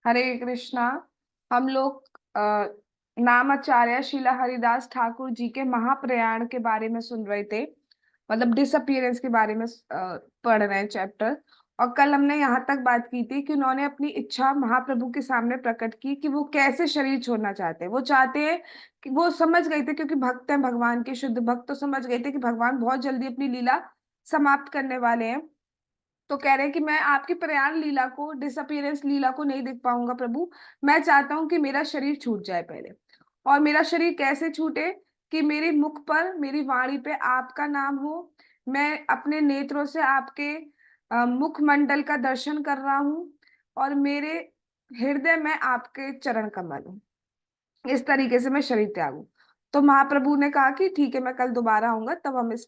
हरे कृष्णा। हम लोग नामाचार्य शिला हरिदास ठाकुर जी के महाप्रयाण के बारे में सुन रहे थे। मतलब डिसअपियरेंस के बारे में पढ़ रहे हैं चैप्टर। और कल हमने यहाँ तक बात की थी कि उन्होंने अपनी इच्छा महाप्रभु के सामने प्रकट की कि वो कैसे शरीर छोड़ना चाहते हैं। वो चाहते हैं कि वो समझ गए थे, क्योंकि भक्त हैं भगवान के, शुद्ध भक्त, तो समझ गए थे कि भगवान बहुत जल्दी अपनी लीला समाप्त करने वाले हैं। तो कह रहे हैं कि मैं आपकी प्रयाण लीला को, डिसअपियरेंस लीला को नहीं देख पाऊंगा प्रभु। मैं चाहता हूं कि मेरा शरीर छूट जाए पहले। और मेरा शरीर कैसे छूटे? कि मेरे मुख पर, मेरी वाणी पे आपका नाम हो। मैं अपने नेत्रों से आपके मुखमंडल का दर्शन कर रहा हूँ। और मेरे हृदय में आपके चरण कमल हूँ। इस तरीके से मैं शरीर त्यागूं। तो महाप्रभु ने कहा कि ठीक है, मैं कल दोबारा आऊंगा, तब हम इस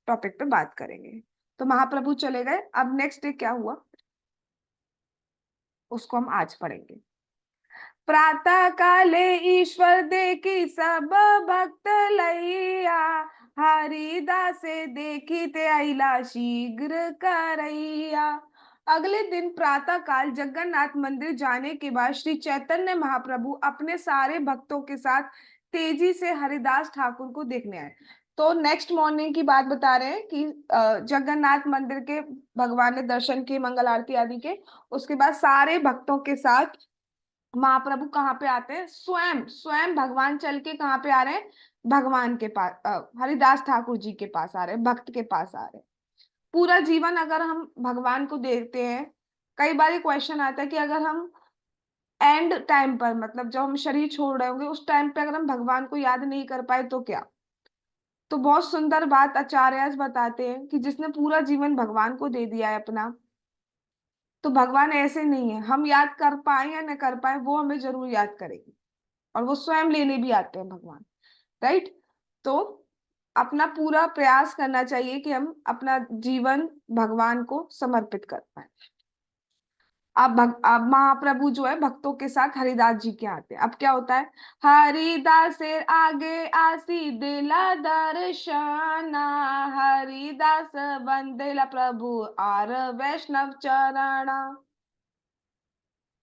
टॉपिक पे बात करेंगे। तो महाप्रभु चले गए। अब नेक्स्ट डे क्या हुआ उसको हम आज पढ़ेंगे। प्रातः काले ईश्वर देखी सब भक्त लैया, हरिदासे देखी ते अइला शीघ्र करैया। अगले दिन प्रातः काल जगन्नाथ मंदिर जाने के बाद श्री चैतन्य महाप्रभु अपने सारे भक्तों के साथ तेजी से हरिदास ठाकुर को देखने आए। तो नेक्स्ट मॉर्निंग की बात बता रहे हैं कि जगन्नाथ मंदिर के भगवान ने दर्शन किए, मंगल आरती आदि के। उसके बाद सारे भक्तों के साथ महाप्रभु कहाँ पे आते हैं? स्वयं स्वयं भगवान चल के कहाँ पे आ रहे हैं? भगवान के पास, हरिदास ठाकुर जी के पास आ रहे हैं, भक्त के पास आ रहे हैं। पूरा जीवन अगर हम भगवान को देखते हैं, कई बार ये क्वेश्चन आता है कि अगर हम एंड टाइम पर, मतलब जब हम शरीर छोड़ रहे होंगे उस टाइम पे, अगर हम भगवान को याद नहीं कर पाए तो क्या? तो बहुत सुंदर बात आचार्य बताते हैं कि जिसने पूरा जीवन भगवान को दे दिया है अपना, तो भगवान ऐसे नहीं है, हम याद कर पाए या न कर पाए वो हमें जरूर याद करेंगे। और वो स्वयं लेने भी आते हैं भगवान। राइट। तो अपना पूरा प्रयास करना चाहिए कि हम अपना जीवन भगवान को समर्पित कर पाए। अब महाप्रभु जो है भक्तों के साथ हरिदास जी के आते हैं। अब क्या होता है? हरिदास से आगे आसी दिला दर्शना, हरिदास बंदेला प्रभु और वैष्णव चरणा।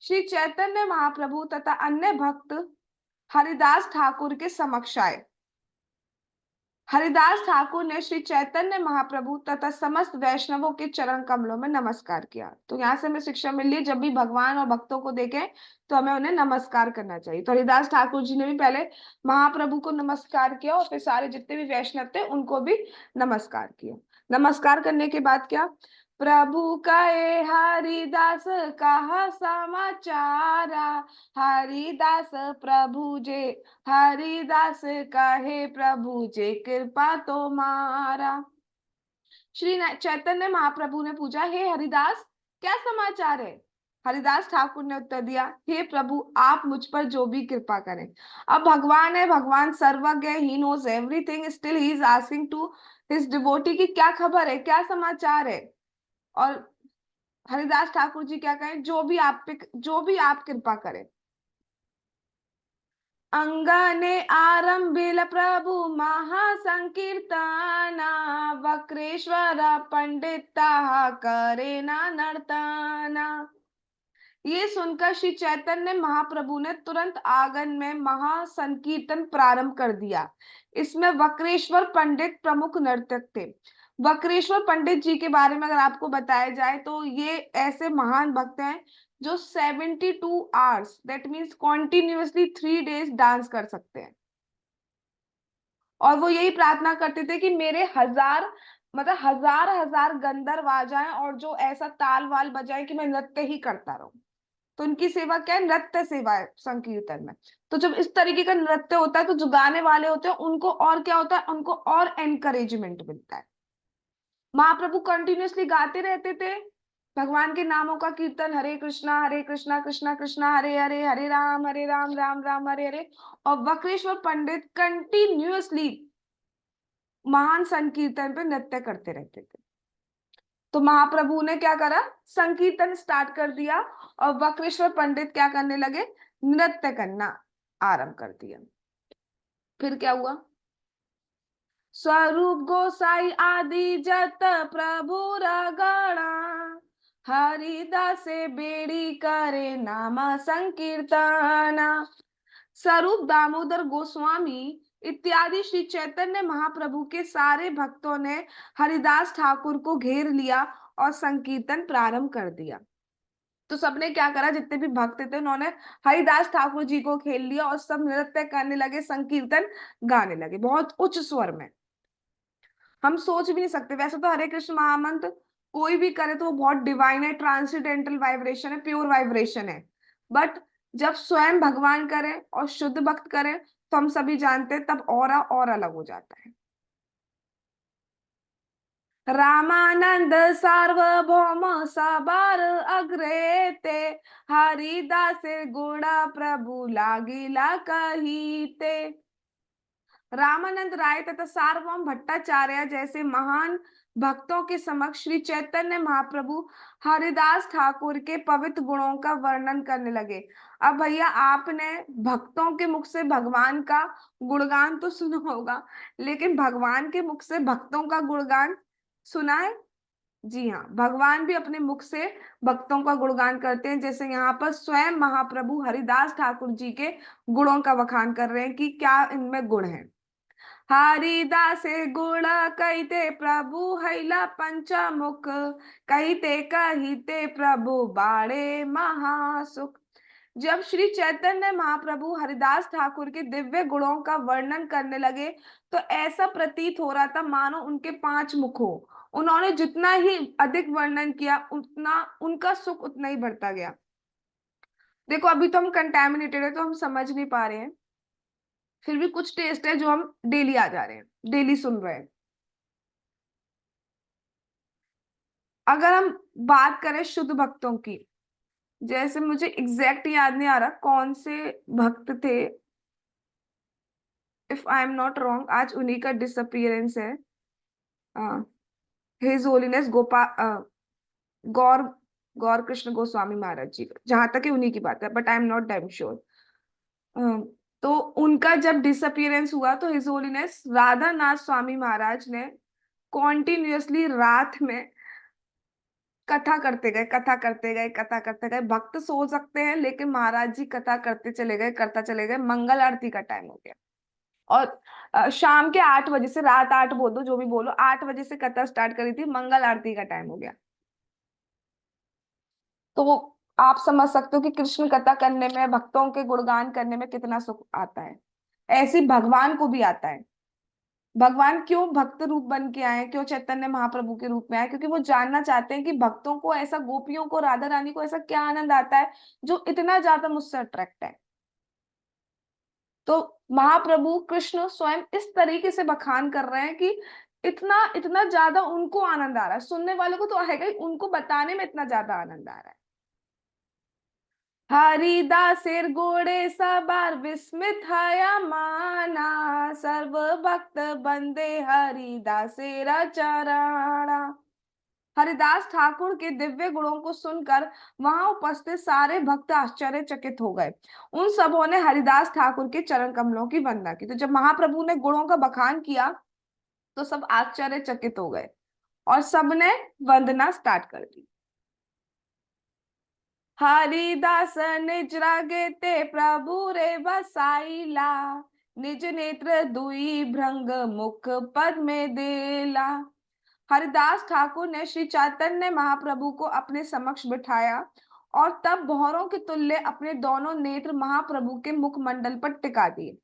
श्री चैतन्य महाप्रभु तथा अन्य भक्त हरिदास ठाकुर के समक्ष आए। हरिदास ठाकुर ने श्री चैतन्य महाप्रभु तथा समस्त वैष्णवों के चरण कमलों में नमस्कार किया। तो यहाँ से हमें शिक्षा मिल रही है, जब भी भगवान और भक्तों को देखें तो हमें उन्हें नमस्कार करना चाहिए। तो हरिदास ठाकुर जी ने भी पहले महाप्रभु को नमस्कार किया और फिर सारे जितने भी वैष्णव थे उनको भी नमस्कार किया। नमस्कार करने के बाद क्या? प्रभु कहे हरिदास कहा समाचारा, हरिदास प्रभु जे, हरिदास कहे प्रभु जे कृपा तो मारा। श्री चैतन्य महाप्रभु ने पूछा, हे हरिदास, क्या समाचार है? हरिदास ठाकुर ने उत्तर दिया, हे प्रभु, आप मुझ पर जो भी कृपा करें। अब भगवान है, भगवान सर्वज्ञ, he knows everything, still he is asking to his devotee की क्या खबर है, क्या समाचार है। और हरिदास ठाकुर जी क्या कहें? जो भी आप पे, जो भी आप कृपा करें। अंगने आरंभिल प्रभु महासंकीर्तना, वक्रेश्वर पंडित करे ना नर्तना। ये सुनकर श्री चैतन्य महाप्रभु ने तुरंत आंगन में महासंकीर्तन प्रारंभ कर दिया। इसमें वक्रेश्वर पंडित प्रमुख नर्तक थे। वक्रेश्वर पंडित जी के बारे में अगर आपको बताया जाए तो ये ऐसे महान भक्त हैं जो 72 hours, that means continuously 3 days dance कर सकते हैं। और वो यही प्रार्थना करते थे कि मेरे हजार, मतलब हजार हजार गंधर्व आ जाएं और जो ऐसा ताल वाल बजाए कि मैं नृत्य ही करता रहूं। तो उनकी सेवा क्या है? नृत्य सेवा है संकीर्तन में। तो जब इस तरीके का नृत्य होता है तो जो गाने वाले होते हैं उनको और क्या होता है? उनको और एनकरेजमेंट मिलता है। महाप्रभु कंटिन्यूअसली गाते रहते थे भगवान के नामों का कीर्तन, हरे कृष्णा कृष्णा कृष्णा हरे हरे, हरे राम राम राम हरे हरे। और वक्रेश्वर पंडित कंटिन्यूअसली महान संकीर्तन पे नृत्य करते रहते थे। तो महाप्रभु ने क्या करा? संकीर्तन स्टार्ट कर दिया और वक्रेश्वर पंडित क्या करने लगे? नृत्य करना आरंभ कर दिया। फिर क्या हुआ? स्वरूप गोसाई आदि जत प्रभु रगड़ा, हरिदासे बेड़ी करे नाम संकीर्तना। स्वरूप दामोदर गोस्वामी इत्यादि श्री चैतन्य महाप्रभु के सारे भक्तों ने हरिदास ठाकुर को घेर लिया और संकीर्तन प्रारंभ कर दिया। तो सबने क्या करा, जितने भी भक्त थे उन्होंने हरिदास ठाकुर जी को खेल लिया और सब नृत्य करने लगे, संकीर्तन गाने लगे बहुत उच्च स्वर में। हम सोच भी नहीं सकते, वैसे तो हरे कृष्ण महामंत्र कोई भी करे तो वो बहुत डिवाइन है, ट्रांसेंडेंटल वाइब्रेशन है, प्योर वाइब्रेशन है। बट जब स्वयं भगवान करे और शुद्ध भक्त करे तो हम सभी जानते हैं तब और अलग हो जाता है। रामानंद सार्वभौम सबार अग्रे ते, हरिदास गुणा प्रभु लागिला कहीते। रामानंद राय तथा सार्वभौम भट्टाचार्य जैसे महान भक्तों के समक्ष श्री चैतन्य महाप्रभु हरिदास ठाकुर के पवित्र गुणों का वर्णन करने लगे। अब भैया आपने भक्तों के मुख से भगवान का गुणगान तो सुना होगा, लेकिन भगवान के मुख से भक्तों का गुणगान सुना है? जी हाँ, भगवान भी अपने मुख से भक्तों का गुणगान करते हैं। जैसे यहाँ पर स्वयं महाप्रभु हरिदास ठाकुर जी के गुणों का बखान कर रहे हैं कि क्या इनमें गुण है। हरिदासे गुण कहते प्रभु हैला पंचमुख, कहते कहिते प्रभु बाड़े महासुख। जब श्री चैतन्य महाप्रभु हरिदास ठाकुर के दिव्य गुणों का वर्णन करने लगे तो ऐसा प्रतीत हो रहा था मानो उनके 5 मुख हो। उन्होंने जितना ही अधिक वर्णन किया उतना उनका सुख उतना ही बढ़ता गया। देखो अभी तो हम कंटेमिनेटेड है तो हम समझ नहीं पा रहे हैं, फिर भी कुछ टेस्ट है जो हम डेली आ जा रहे हैं, डेली सुन रहे हैं। अगर हम बात करें शुद्ध भक्तों की, जैसे मुझे एग्जैक्ट याद नहीं आ रहा कौन से भक्त थे, if I am not wrong आज उन्हीं का डिसअपियरेंस है। हिज होलीनेस गोपाल गौर गौर कृष्ण गोस्वामी महाराज जी, जहां तक है उन्हीं की बात है, but I am not damn sure. तो उनका जब डिसअपियरेंस हुआ तो हिज होलीनेस राधा नाथ स्वामी महाराज ने कॉन्टिन्यूअसली रात में कथा करते गए, कथा करते गए, कथा करते गए। भक्त सो सकते हैं लेकिन महाराज जी कथा करते चले गए, करता चले गए। मंगल आरती का टाइम हो गया और शाम के 8 बजे से, रात 8 बोल दो जो भी बोलो, 8 बजे से कथा स्टार्ट करी थी, मंगल आरती का टाइम हो गया। तो वो आप समझ सकते हो कि कृष्ण कथा करने में, भक्तों के गुणगान करने में कितना सुख आता है। ऐसे भगवान को भी आता है। भगवान क्यों भक्त रूप बन के आए, क्यों चैतन्य महाप्रभु के रूप में आए? क्योंकि वो जानना चाहते हैं कि भक्तों को ऐसा, गोपियों को, राधा रानी को ऐसा क्या आनंद आता है जो इतना ज्यादा मुझसे अट्रैक्ट है। तो महाप्रभु कृष्ण स्वयं इस तरीके से बखान कर रहे हैं कि इतना इतना ज्यादा उनको आनंद आ रहा है, सुनने वालों को तो आएगा ही, उनको बताने में इतना ज्यादा आनंद आ रहा है। हरिदासेर गोड़े सबार विस्मित हया माना, सर्व भक्त बंदे हरिदासेरा चराणा। हरिदास ठाकुर के दिव्य गुणों को सुनकर वहां उपस्थित सारे भक्त आश्चर्यचकित हो गए। उन सबों ने हरिदास ठाकुर के चरण कमलों की वंदना की। तो जब महाप्रभु ने गुणों का बखान किया तो सब आश्चर्यचकित हो गए और सबने वंदना स्टार्ट कर दी। हरिदास निज रागे ते प्रभु रे बसाईला, निज नेत्र दुई भृंग मुख पद में देला। हरिदास ठाकुर ने श्री चैतन्य महाप्रभु को अपने समक्ष बिठाया और तब भौरों के तुल्य अपने दोनों नेत्र महाप्रभु के मुखमंडल पर टिका दिए।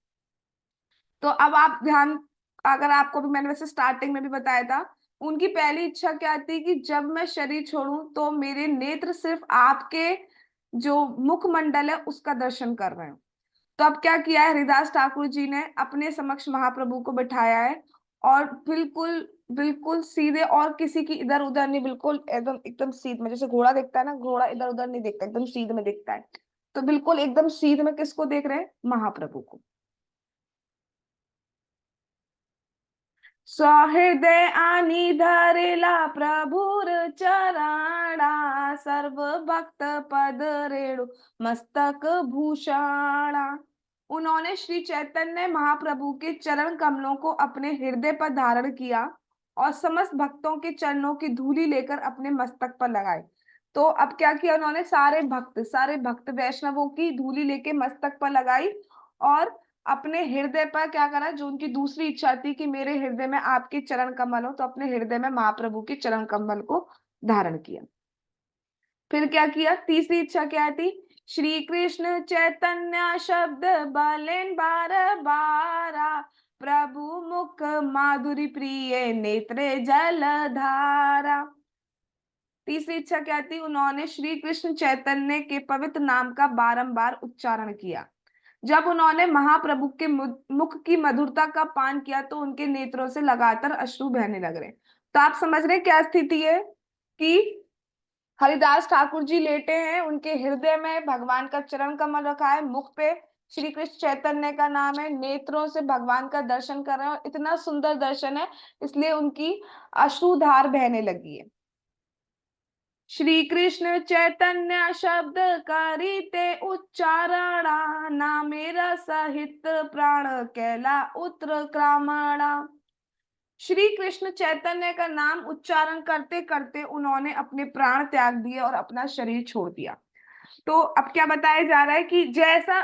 तो अब आप ध्यान, अगर आपको भी मैंने वैसे स्टार्टिंग में भी बताया था, उनकी पहली इच्छा क्या थी कि जब मैं शरीर छोड़ूं तो मेरे नेत्र सिर्फ आपके जो मुखमंडल है उसका दर्शन कर रहे हो। तो अब क्या किया है, हरिदास ठाकुर जी ने अपने समक्ष महाप्रभु को बिठाया है और बिल्कुल बिल्कुल सीधे, और किसी की इधर उधर नहीं, बिल्कुल एकदम एकदम सीध में। जैसे घोड़ा देखता है ना, घोड़ा इधर उधर नहीं देखता, एकदम सीध में देखता है। तो बिल्कुल एकदम सीध में किसको देख रहे हैं? महाप्रभु को। सहृदय आनी धरेला प्रभुर चराणा, सर्व भक्त पद रेणु मस्तक भूषाणा। उन्होंने श्री चैतन्य महाप्रभु के चरण कमलों को अपने हृदय पर धारण किया और समस्त भक्तों के चरणों की धूली लेकर अपने मस्तक पर लगाए। तो अब क्या किया उन्होंने, सारे भक्त वैष्णवों की धूली लेके मस्तक पर लगाई, और अपने हृदय पर क्या करा, जो उनकी दूसरी इच्छा थी कि मेरे हृदय में आपके चरण कमल हो, तो अपने हृदय में महाप्रभु के चरण कमल को धारण किया। फिर क्या किया, तीसरी इच्छा क्या थी, श्री कृष्ण चैतन्य शब्द बलेन बार बारा, प्रभु मुख माधुरी प्रिय नेत्रे जलधारा। तीसरी इच्छा क्या थी, उन्होंने श्री कृष्ण चैतन्य के पवित्र नाम का बारंबार उच्चारण किया। जब उन्होंने महाप्रभु के मुख की मधुरता का पान किया तो उनके नेत्रों से लगातार अश्रु बहने लग रहे। तो आप समझ रहे क्या स्थिति है कि हरिदास ठाकुर जी लेटे हैं, उनके हृदय में भगवान का चरण कमल रखा है, मुख पे श्री कृष्ण चैतन्य का नाम है, नेत्रों से भगवान का दर्शन कर रहे हैं, और इतना सुंदर दर्शन है इसलिए उनकी अश्रुधार बहने लगी है। श्री कृष्ण चैतन्य शब्द करीते उच्चारणा, ना मेरा सहित प्राण कैला उत्क्रामणा। श्री कृष्ण चैतन्य का नाम उच्चारण करते करते उन्होंने अपने प्राण त्याग दिए और अपना शरीर छोड़ दिया। तो अब क्या बताया जा रहा है कि जैसा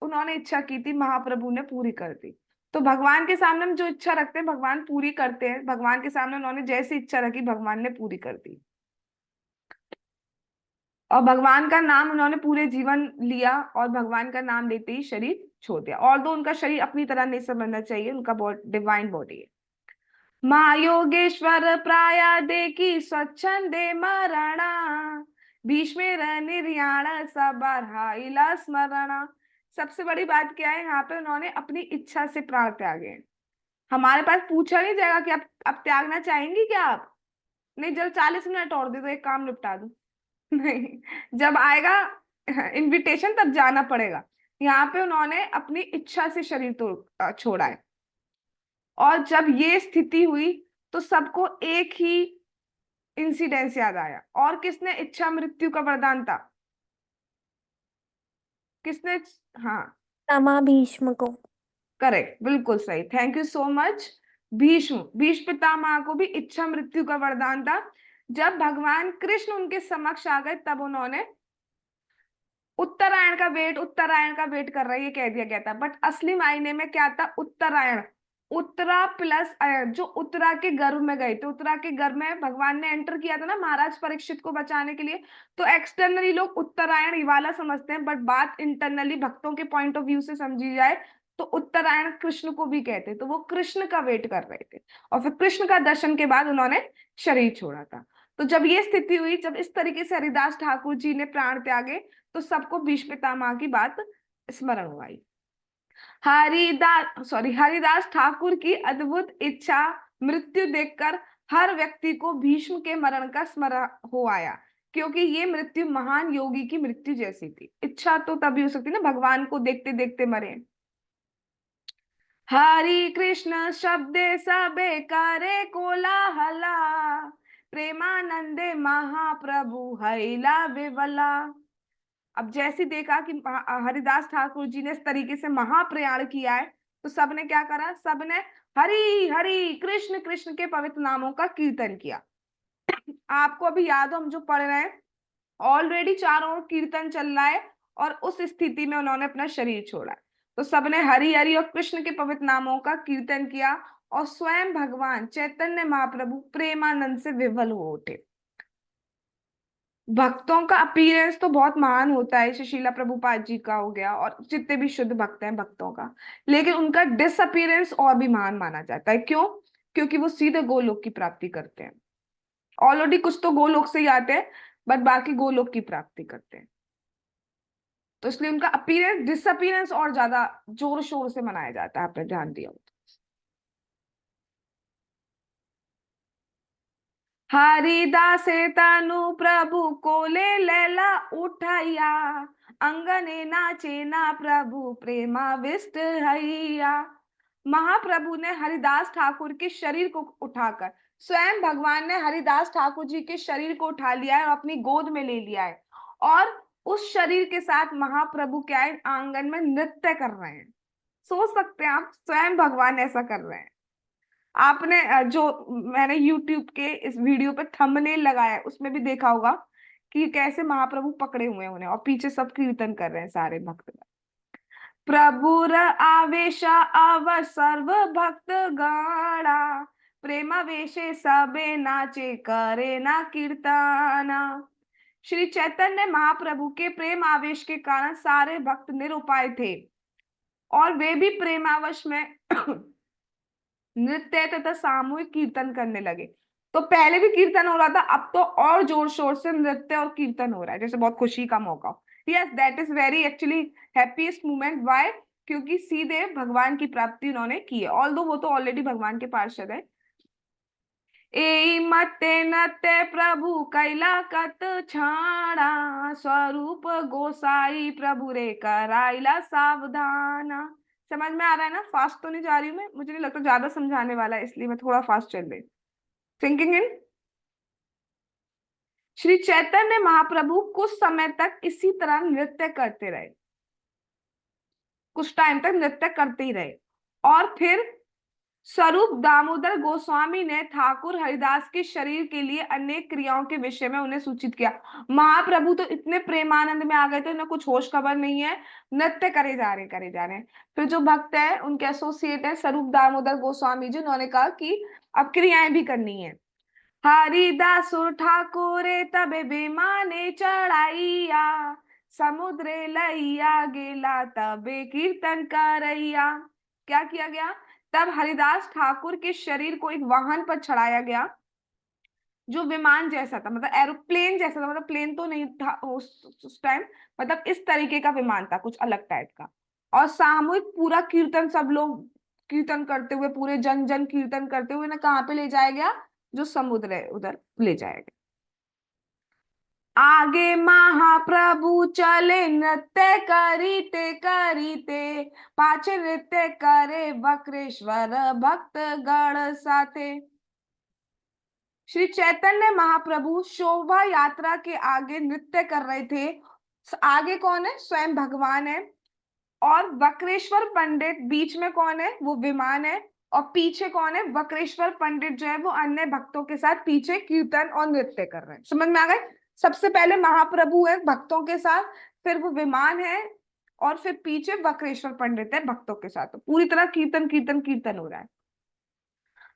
उन्होंने इच्छा की थी महाप्रभु ने पूरी कर दी। तो भगवान के सामने हम जो इच्छा रखते हैं भगवान पूरी करते हैं, भगवान के सामने उन्होंने जैसी इच्छा रखी भगवान ने पूरी कर दी। और भगवान का नाम उन्होंने पूरे जीवन लिया, और भगवान का नाम लेते ही शरीर छोड़ दिया। और तो उनका शरीर अपनी तरह नहीं समझना चाहिए, उनका बहुत डिवाइन बॉडी है। महायोगेश्वर प्राया देखी स्वच्छंदे मरणा, भीष्मेर निर्याण सबरहाइला स्मरणा। सबसे बड़ी बात क्या है, यहाँ पे उन्होंने अपनी इच्छा से प्राण त्यागे। हमारे पास पूछा नहीं जाएगा कि आप त्यागना चाहेंगी क्या आप, नहीं जब 40 मिनट और दे दो एक काम निपटा दो। नहीं, जब आएगा इनविटेशन तब जाना पड़ेगा। यहाँ पे उन्होंने अपनी इच्छा से शरीर छोड़ा है। और जब ये स्थिति हुई तो सबको एक ही इंसिडेंस याद आया, और किसने इच्छा मृत्यु का वरदान था, किसने, हाँ रमा भीष्म को। करेक्ट, बिल्कुल सही, thank you so much. Bhishma Pitamah को भी इच्छा मृत्यु का वरदान था। जब भगवान कृष्ण उनके समक्ष आ गए तब उन्होंने उत्तरायण का वेट कर रहा है ये कह दिया गया था, बट असली मायने में क्या था, उत्तरायण, उत्तरा प्लस अयण, जो उत्तरा के गर्भ में गए थे, उत्तरा के गर्भ में भगवान ने एंटर किया था ना महाराज परीक्षित को बचाने के लिए। तो एक्सटर्नली लोग उत्तरायण ये वाला समझते हैं, बट बात इंटरनली भक्तों के पॉइंट ऑफ व्यू से समझी जाए तो उत्तरायण कृष्ण को भी कहते, तो वो कृष्ण का वेट कर रहे थे, और फिर कृष्ण का दर्शन के बाद उन्होंने शरीर छोड़ा था। तो जब ये स्थिति हुई, जब इस तरीके से हरिदास ठाकुर जी ने प्राण त्यागे, तो सबको भीष्म पितामह की बात स्मरण हो आई। हरिदास ठाकुर की अद्भुत इच्छा मृत्यु देखकर हर व्यक्ति को भीष्म के मरण का स्मरण हो आया, क्योंकि ये मृत्यु महान योगी की मृत्यु जैसी थी। इच्छा तो तभी हो सकती ना भगवान को देखते देखते मरे। हरि कृष्ण शब्दे सबे करे कोलाहला, प्रेमानंदे महाप्रभु हैला विवला। अब जैसे देखा कि हरिदास ठाकुर जी ने इस तरीके से महाप्रयाण किया है, तो सबने क्या करा, सबने हरि हरि कृष्ण कृष्ण के पवित्र नामों का कीर्तन किया। आपको अभी याद हो हम जो पढ़ रहे हैं, ऑलरेडी चारों ओर कीर्तन चल रहा है, और उस स्थिति में उन्होंने अपना शरीर छोड़ा। तो सबने हरि हरि और कृष्ण के पवित्र नामों का कीर्तन किया, और स्वयं भगवान चैतन्य महाप्रभु प्रेमानंद से विवल हो उठे। भक्तों का अपीयरेंस तो बहुत महान होता है, सुशीला प्रभुपाद जी का हो गया और जितने भी शुद्ध भक्त हैं भक्तों का, लेकिन उनका डिसअपीयरेंस और भी महान माना जाता है। क्यों? क्योंकि वो सीधे गोलोक की प्राप्ति करते हैं। ऑलरेडी कुछ तो गोलोक से ही आते हैं, बट बाकी गोलोक की प्राप्ति करते हैं, तो इसलिए उनका अपीयरेंस डिसअपीयरेंस और ज्यादा जोर शोर से मनाया जाता है। आपने ध्यान दिया हो तो। हरिदासे तनु प्रभु को ले लैला उठाइया, अंगने नाचे ना प्रभु प्रेमाविष्ट हैया। महाप्रभु ने हरिदास ठाकुर के शरीर को उठाकर, स्वयं भगवान ने हरिदास ठाकुर जी के शरीर को उठा लिया है और अपनी गोद में ले लिया है, और उस शरीर के साथ महाप्रभु क्या है, आंगन में नृत्य कर रहे हैं। सोच सकते हैं आप, स्वयं भगवान ऐसा कर रहे हैं। आपने जो मैंने YouTube के इस वीडियो पे थंबनेल लगाया है उसमें भी देखा होगा कि कैसे महाप्रभु पकड़े हुए हैं उन्हें, और पीछे सब कीर्तन कर रहे हैं सारे भक्त। प्रभुर आवेश अव सर्व भक्त गणा, प्रेमावेशे सबे नाचे करे ना कीर्तना। श्री चैतन्य महाप्रभु के प्रेम आवेश के कारण सारे भक्त निरुपाय थे, और वे भी प्रेमावश में नृत्य तथा सामूहिक कीर्तन करने लगे। तो पहले भी कीर्तन हो रहा था, अब तो और जोर शोर से नृत्य और कीर्तन हो रहा है, जैसे बहुत खुशी का मौका हो। Yes, that is very actually happiest moment. Why? क्योंकि सीधे भगवान की प्राप्ति उन्होंने की है, ऑल्दो वो तो ऑलरेडी भगवान के पार्षद है। ए मते नते प्रभु कैला कत छाड़ा, स्वरूप गोसाई प्रभु रे कराइला सावधाना। समझ में आ रहा है ना? फास्ट तो नहीं जा रही हूँ मैं, मुझे नहीं लगता ज्यादा समझाने वाला है, इसलिए मैं थोड़ा फास्ट चल रही। सिंकिंग इन। श्री चैतन्य महाप्रभु कुछ समय तक इसी तरह नृत्य करते रहे, कुछ टाइम तक नृत्य करते ही रहे, और फिर स्वरूप दामोदर गोस्वामी ने ठाकुर हरिदास के शरीर के लिए अनेक क्रियाओं के विषय में उन्हें सूचित किया। महाप्रभु तो इतने प्रेमानंद में आ गए थे, उन्हें कुछ होश खबर नहीं है, नृत्य करे जा रहे करे जा रहे हैं। फिर जो भक्त है, उनके एसोसिएट है स्वरूप दामोदर गोस्वामी जी, उन्होंने कहा कि अब क्रियाएं भी करनी है। हरिदासो ठाकुरे तबे बेमाने चढ़ाइया, समुद्रे लैया गेला तबे कीर्तन करैया। क्या किया गया? तब हरिदास ठाकुर के शरीर को एक वाहन पर चढ़ाया गया, जो विमान जैसा था, मतलब एरोप्लेन जैसा था, मतलब प्लेन तो नहीं था उस टाइम, मतलब इस तरीके का विमान था, कुछ अलग टाइप का। और सामूहिक पूरा कीर्तन, सब लोग कीर्तन करते हुए, पूरे जन जन कीर्तन करते हुए ना कहाँ पे ले जाया गया? जो समुद्र है उधर ले जाया गया। आगे महाप्रभु चले नृत्य करीते करीते, पाछे नृत्य करे वक्रेश्वर भक्त गण साथे। श्री चैतन्य महाप्रभु शोभा यात्रा के आगे नृत्य कर रहे थे। आगे कौन है? स्वयं भगवान है। और वक्रेश्वर पंडित बीच में कौन है? वो विमान है। और पीछे कौन है? वक्रेश्वर पंडित जो है वो अन्य भक्तों के साथ पीछे कीर्तन और नृत्य कर रहे हैं। समझ में आ गए? सबसे पहले महाप्रभु है भक्तों के साथ, फिर वो विमान है, और फिर पीछे वक्रेश्वर पंडित है भक्तों के साथ। तो पूरी तरह कीर्तन कीर्तन कीर्तन हो रहा है।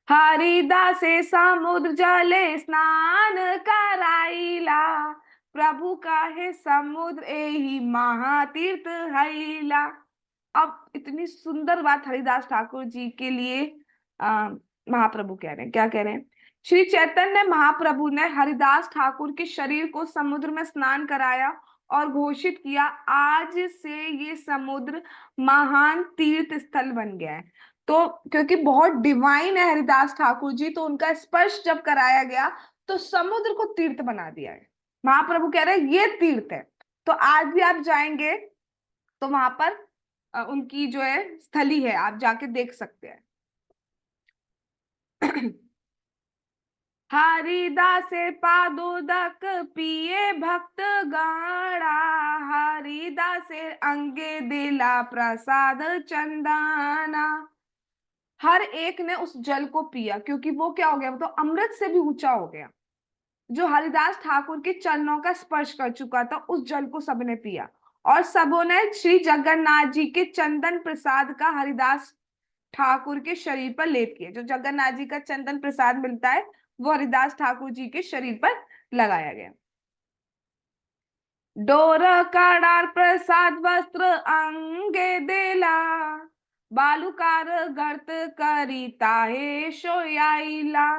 हरिदासे समुद्र जले स्नान कराइला, प्रभु का है समुद्र एही महातीर्थ हैला। अब इतनी सुंदर बात हरिदास ठाकुर जी के लिए महाप्रभु कह रहे हैं। क्या कह रहे हैं? श्री चैतन्य महाप्रभु ने हरिदास ठाकुर के शरीर को समुद्र में स्नान कराया और घोषित किया, आज से ये समुद्र महान तीर्थ स्थल बन गया है। तो क्योंकि बहुत डिवाइन है हरिदास ठाकुर जी, तो उनका स्पर्श जब कराया गया तो समुद्र को तीर्थ बना दिया है। महाप्रभु कह रहे हैं ये तीर्थ है। तो आज भी आप जाएंगे तो वहां पर उनकी जो है स्थली है, आप जाके देख सकते हैं। हरिदासे पादोदक पिए भक्त गाड़ा, हरिदासे अंगे दिला प्रसाद चंदाना। हर एक ने उस जल को पिया, क्योंकि वो क्या हो गया? वो तो अमृत से भी ऊंचा हो गया। जो हरिदास ठाकुर के चरणों का स्पर्श कर चुका था, उस जल को सबने पिया। और सबों ने श्री जगन्नाथ जी के चंदन प्रसाद का हरिदास ठाकुर के शरीर पर लेप किया। जो जगन्नाथ जी का चंदन प्रसाद मिलता है, वो हरिदास ठाकुर जी के शरीर पर लगाया गया। डोर काडार प्रसाद वस्त्र अंगे देला, बालूकार गर्त करी ताहे सोयाइला।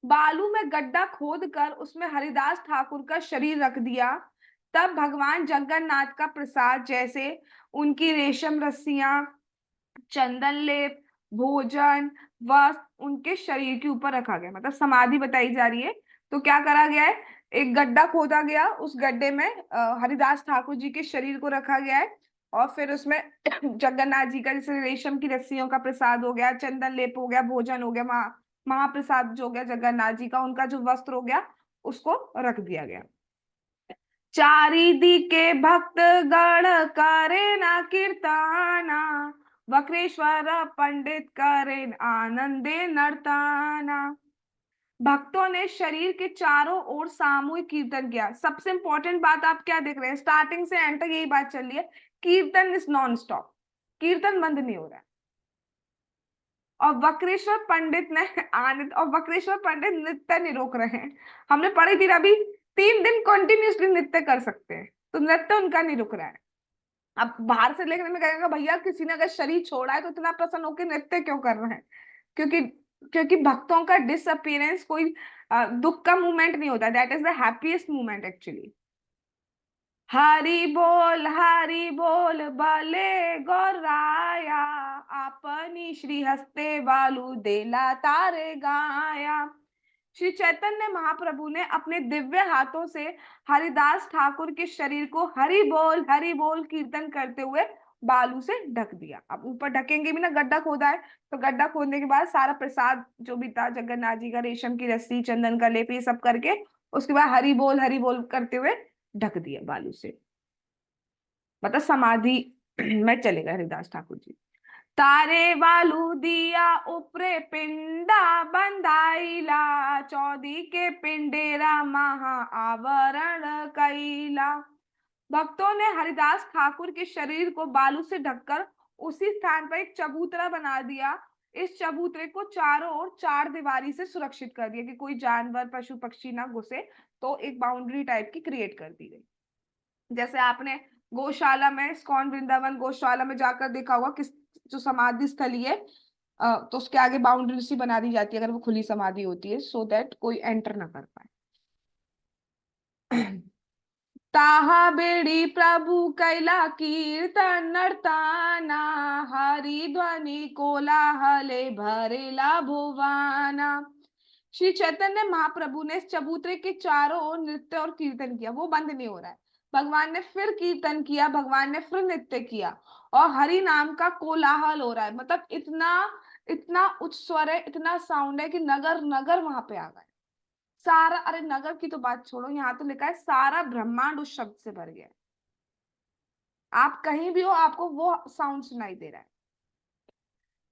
बालू में गड्ढा खोद कर उसमें हरिदास ठाकुर का शरीर रख दिया। तब भगवान जगन्नाथ का प्रसाद, जैसे उनकी रेशम रस्सियां, चंदन लेप, भोजन, वस्त्र उनके शरीर के ऊपर रखा गया, मतलब समाधि बताई जा रही है। तो क्या करा गया है? एक गड्ढा खोदा गया, उस गड्ढे में हरिदास ठाकुर जी के शरीर को रखा गया है, और फिर उसमें जगन्नाथ जी का, जैसे रेशम की रस्सियों का प्रसाद हो गया, चंदन लेप हो गया, भोजन हो गया, महाप्रसाद जो हो गया जगन्नाथ जी का, उनका जो वस्त्र हो गया, उसको रख दिया गया। चारिदी के भक्त गण करे ना कीर्ताना, वक्रेश्वर पंडित करे आनंदे नर्ताना। भक्तों ने शरीर के चारों ओर सामूहिक कीर्तन किया। सबसे इंपॉर्टेंट बात आप क्या देख रहे हैं, स्टार्टिंग से एंड तक यही बात चल रही है, कीर्तन इज नॉन स्टॉप, कीर्तन बंद नहीं हो रहा है। और वक्रेश्वर पंडित ने आनंद, और वक्रेश्वर पंडित नृत्य नहीं रोक रहे हैं। हमने पढ़ी थी अभी, 3 दिन कंटिन्यूसली नृत्य कर सकते हैं, तो नृत्य उनका नहीं रुक रहा है। अब बाहर से देखने में कहेगा भैया किसी ने अगर शरीर छोड़ा है तो इतना प्रसन्न होकर नृत्य क्यों कर रहे हैं, क्योंकि क्योंकि भक्तों का डिसअपियरेंस कोई दुख का मोमेंट नहीं होता, that is the happiest moment actually. Hari बोल भले गौराया, आपनी श्री हस्ते बालू देला तारे गाया। श्री चैतन्य महाप्रभु ने अपने दिव्य हाथों से हरिदास ठाकुर के शरीर को हरि बोल कीर्तन करते हुए बालू से ढक दिया। अब ऊपर ढकेंगे भी ना, गड्ढा खोदा है, तो गड्ढा खोदने के बाद सारा प्रसाद जो भी था, जगन्नाथ जी का रेशम की रस्सी, चंदन का लेप, ये सब करके उसके बाद हरि बोल करते हुए ढक दिया बालू से, मतलब समाधि में चले गए हरिदास ठाकुर जी। तारे वालू दिया उपरे पिंडा बंधाइला, चौदी के पिंडेरा महा आवरण कैला। भक्तों ने हरिदास ठाकुर के शरीर को बालू से ढककर उसी स्थान पर एक चबूतरा बना दिया। इस चबूतरे को चारों ओर चार दीवारी से सुरक्षित कर दिया कि कोई जानवर पशु पक्षी ना घुसे, तो एक बाउंड्री टाइप की क्रिएट कर दी गई। जैसे आपने गौशाला में, इस्कॉन वृंदावन गौशाला में जाकर देखा होगा, किस जो समाधि स्थली है, तो उसके आगे बाउंड्री सी बना दी जाती है अगर वो खुली समाधि होती है, सो दैट कोई एंटर ना कर पाए। ताहा बेड़ी प्रभु कैला कीर्तन नर्ताना, हरि ध्वनि कोलाहले भरेला भुवाना। श्री चैतन्य महाप्रभु ने इस चबूतरे के चारों ओर नृत्य और कीर्तन किया, वो बंद नहीं हो रहा है। भगवान ने फिर कीर्तन किया, भगवान ने फिर नृत्य किया, और हरि नाम का कोलाहल हो रहा है, मतलब इतना इतना उच्च स्वर है, इतना साउंड है कि नगर नगर वहां पे आ गए। सारा, अरे नगर की तो बात छोड़ो, यहाँ तो लिखा है सारा ब्रह्मांड उस शब्द से भर गया है। आप कहीं भी हो आपको वो साउंड सुनाई दे रहा है।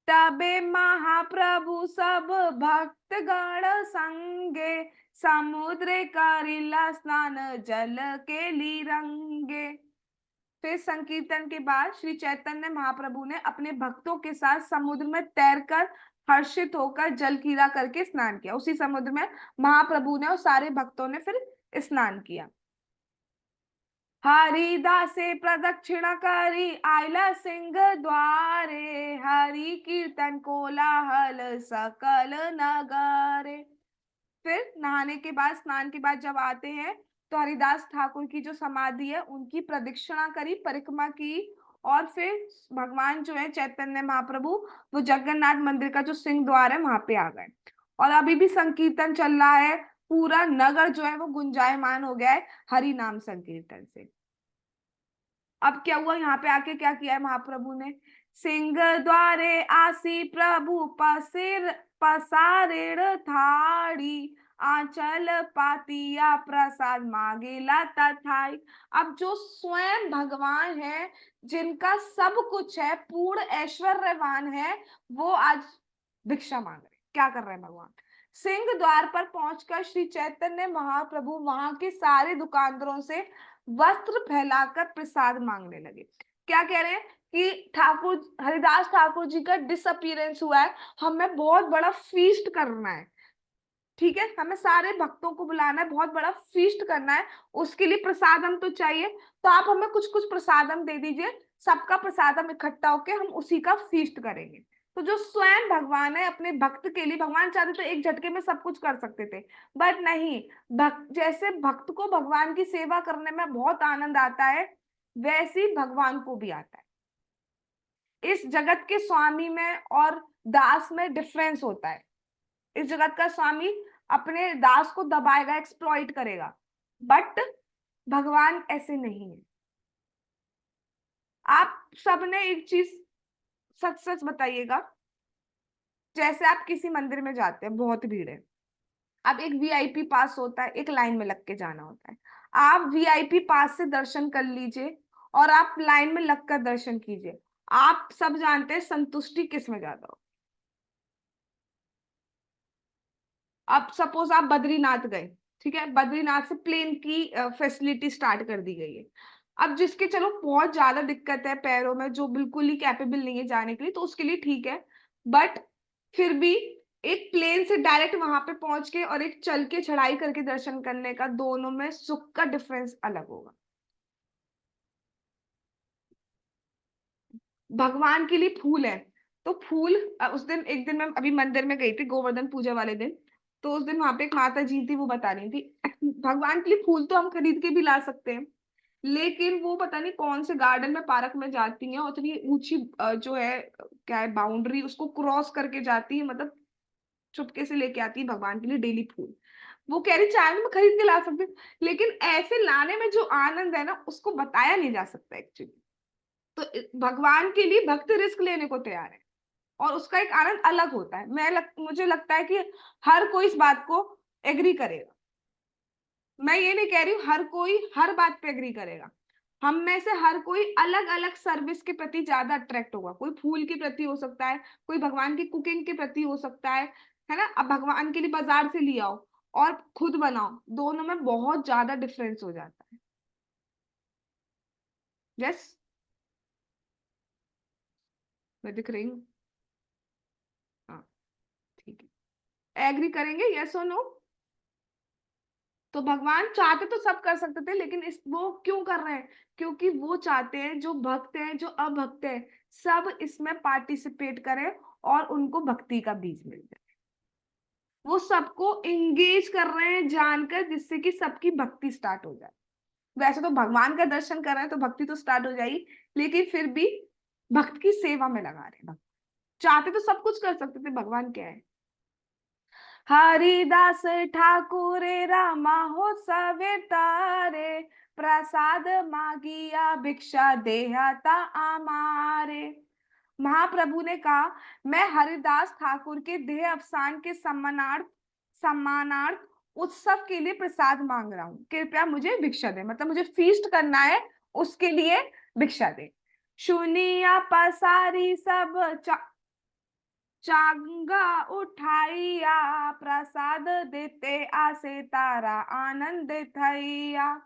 तबे महाप्रभु सब भक्त गण संगे, समुद्र करिला स्नान जल के ली रंगे। फिर संकीर्तन के बाद श्री चैतन्य महाप्रभु ने अपने भक्तों के साथ समुद्र में तैरकर हर्षित होकर जल क्रीड़ा करके स्नान किया। उसी समुद्र में महाप्रभु ने और सारे भक्तों ने फिर स्नान किया। हरिदासे प्रदक्षिणा करी आयला सिंह द्वारे, हरि कीर्तन कोलाहल सकल नगारे। फिर नहाने के बाद, स्नान के बाद जब आते हैं तो हरिदास ठाकुर की जो समाधि है उनकी प्रदक्षिणा करी, परिक्रमा की, और फिर भगवान जो है चैतन्य महाप्रभु, वो जगन्नाथ मंदिर का जो सिंह द्वार है वहां पे आ गए। और अभी भी संकीर्तन चल रहा है, पूरा नगर जो है वो गुंजायमान हो गया है हरि नाम संकीर्तन से। अब क्या हुआ, यहाँ पे आके क्या किया है महाप्रभु ने, सिंह द्वारे आसी प्रभु पसिर पसारेड़ थाड़ी, आंचल पातिया प्रसाद मांगेला तथाई। अब जो स्वयं भगवान है, जिनका सब कुछ है, पूर्ण ऐश्वर्यवान है, वो आज भिक्षा मांग रहे। क्या कर रहे हैं भगवान, सिंह द्वार पर पहुंचकर श्री चैतन्य महाप्रभु वहां के सारे दुकानदारों से वस्त्र फैलाकर प्रसाद मांगने लगे। क्या कह रहे हैं कि ठाकुर हरिदास ठाकुर जी का डिसअपीयरेंस हुआ है, हमें बहुत बड़ा फीस्ट करना है, ठीक है, हमें सारे भक्तों को बुलाना है, बहुत बड़ा फीस्ट करना है, उसके लिए प्रसादम तो चाहिए, तो आप हमें कुछ कुछ प्रसादम दे दीजिए, सबका प्रसादम इकट्ठा होके हम उसी का फीस्ट करेंगे। तो जो स्वयं भगवान है अपने भक्त के लिए, भगवान चाहते तो एक झटके में सब कुछ कर सकते थे, बट नहीं, भक्त जैसे भक्त को भगवान की सेवा करने में बहुत आनंद आता है, वैसे ही भगवान को भी आता है। इस जगत के स्वामी में और दास में डिफरेंस होता है। इस जगत का स्वामी अपने दास को दबाएगा, एक्सप्लॉइट करेगा, बट भगवान ऐसे नहीं है। आप सबने एक चीज सच सच बताइएगा, जैसे आप किसी मंदिर में जाते हैं, बहुत भीड़ है, अब एक वीआईपी पास होता है, एक लाइन में लग के जाना होता है, आप वीआईपी पास से दर्शन कर लीजिए और आप लाइन में लगकर दर्शन कीजिए, आप सब जानते हैं संतुष्टि किस में ज्यादा हो। अब सपोज आप बद्रीनाथ गए, ठीक है, बद्रीनाथ से प्लेन की फैसिलिटी स्टार्ट कर दी गई है। अब जिसके चलो बहुत ज्यादा दिक्कत है पैरों में, जो बिल्कुल ही कैपेबल नहीं है जाने के लिए, तो उसके लिए ठीक है। बट फिर भी एक प्लेन से डायरेक्ट वहां पे पहुंच के और एक चल के चढ़ाई करके दर्शन करने का, दोनों में सुख का डिफरेंस अलग होगा। भगवान के लिए फूल है, तो फूल उस दिन, एक दिन मैं अभी मंदिर में गई थी गोवर्धन पूजा वाले दिन, तो उस दिन वहां पे एक माता जी थी, वो बता रही थी भगवान के लिए फूल तो हम खरीद के भी ला सकते हैं, लेकिन वो पता नहीं कौन से गार्डन में, पार्क में जाती हैं और इतनी ऊंची जो है क्या है बाउंड्री, उसको क्रॉस करके जाती है, मतलब चुपके से लेके आती है भगवान के लिए डेली फूल। वो कह रही चाहे मैं खरीद के ला सकती हूँ, लेकिन ऐसे लाने में जो आनंद है ना, उसको बताया नहीं जा सकता एक्चुअली। तो भगवान के लिए भक्त रिस्क लेने को तैयार है, और उसका एक आनंद अलग होता है। मुझे लगता है कि हर कोई इस बात को एग्री करेगा। मैं ये नहीं कह रही हूँ हर कोई हर बात पे एग्री करेगा, हम में से हर कोई अलग अलग सर्विस के प्रति ज्यादा अट्रैक्ट होगा। कोई फूल के प्रति हो सकता है, कोई भगवान की कुकिंग के प्रति हो सकता है ना। अब भगवान के लिए बाजार से ले आओ और खुद बनाओ, दोनों में बहुत ज्यादा डिफरेंस हो जाता है। यस, मैं दिख रही हूँ। हाँ, ठीक है, एग्री करेंगे, यस और नो। तो भगवान चाहते तो सब कर सकते थे, लेकिन इस वो क्यों कर रहे हैं? क्योंकि वो चाहते हैं जो भक्त हैं, जो अभक्त हैं, सब इसमें पार्टिसिपेट करें और उनको भक्ति का बीज मिल जाए। वो सबको इंगेज कर रहे हैं जानकर, जिससे कि सबकी भक्ति स्टार्ट हो जाए। वैसे तो भगवान का दर्शन कर रहे हैं तो भक्ति तो स्टार्ट हो जाएगी, लेकिन फिर भी भक्त की सेवा में लगा रहे हैं भक्त। चाहते तो सब कुछ कर सकते थे, भगवान क्या है। हरिदास ठाकुर रामा हो सवेतारे, प्रसाद मागिया भिक्षा देहता आमारे। महाप्रभु ने कहा, मैं हरिदास ठाकुर के देह अवसान के सम्मानार्थ उत्सव के लिए प्रसाद मांग रहा हूँ, कृपया मुझे भिक्षा दे, मतलब मुझे फीस्ट करना है, उसके लिए भिक्षा दे। सुनिया पसारी सब चांगा उठाइया, प्रसाद देते आसे तारा आनंद थैया।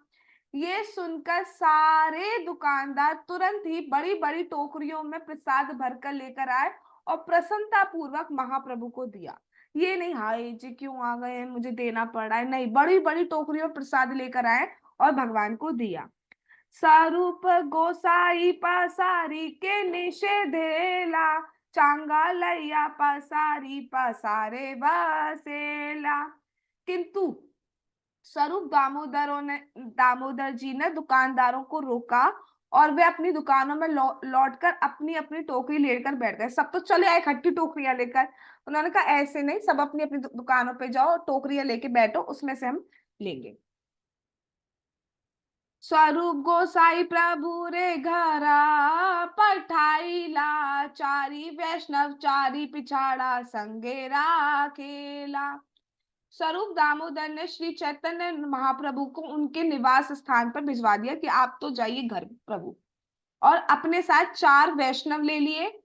ये सुनकर सारे दुकानदार तुरंत ही बड़ी बड़ी टोकरियों में प्रसाद भरकर लेकर आए और प्रसन्नता पूर्वक महाप्रभु को दिया। ये नहीं हाय जी क्यों आ गए हैं, मुझे देना पड़ रहा है, नहीं, बड़ी बड़ी टोकरियों में प्रसाद लेकर आए और भगवान को दिया। स्वरूप गोसाई पसारी के निषेधेला, चांगालैया पसारी पसारे बसेला। किंतु स्वरूप दामोदर जी ने दुकानदारों को रोका, और वे अपनी दुकानों में लौटकर अपनी अपनी टोकरी लेकर बैठ गए। सब तो चले आए इकट्ठी टोकरियां लेकर, उन्होंने कहा ऐसे नहीं, सब अपनी अपनी दुकानों पे जाओ, टोकरियां लेके बैठो, उसमें से हम लेंगे। स्वरूप गोसाई प्रभु रे घरा, पठाईला चारी वैष्णव चारी पिछाड़ा संगे राखेला। स्वरूप दामोदर ने श्री चैतन्य महाप्रभु को उनके निवास स्थान पर भिजवा दिया कि आप तो जाइए घर प्रभु, और अपने साथ चार वैष्णव ले लिए।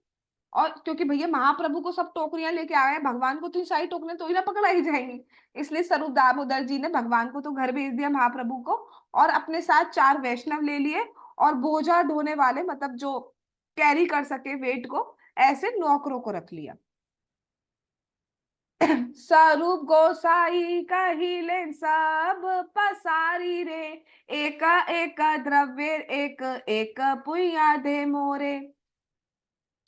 और क्योंकि भैया महाप्रभु को सब टोकरियां लेके आ गए, भगवान को तो सारी टोकरियां तो ही ना पकड़ाई जाएंगी, इसलिए स्वरूप दामोदर जी ने भगवान को तो घर भेज दिया, महाप्रभु को, और अपने साथ चार वैष्णव ले लिए, और बोझा ढोने वाले, मतलब जो कैरी कर सके वेट को, ऐसे नौकरों को रख लिया। स्वरूप गोसाई कहिले सब पसारी रे, एक एक द्रव्य एक एक पुया दे मोरे।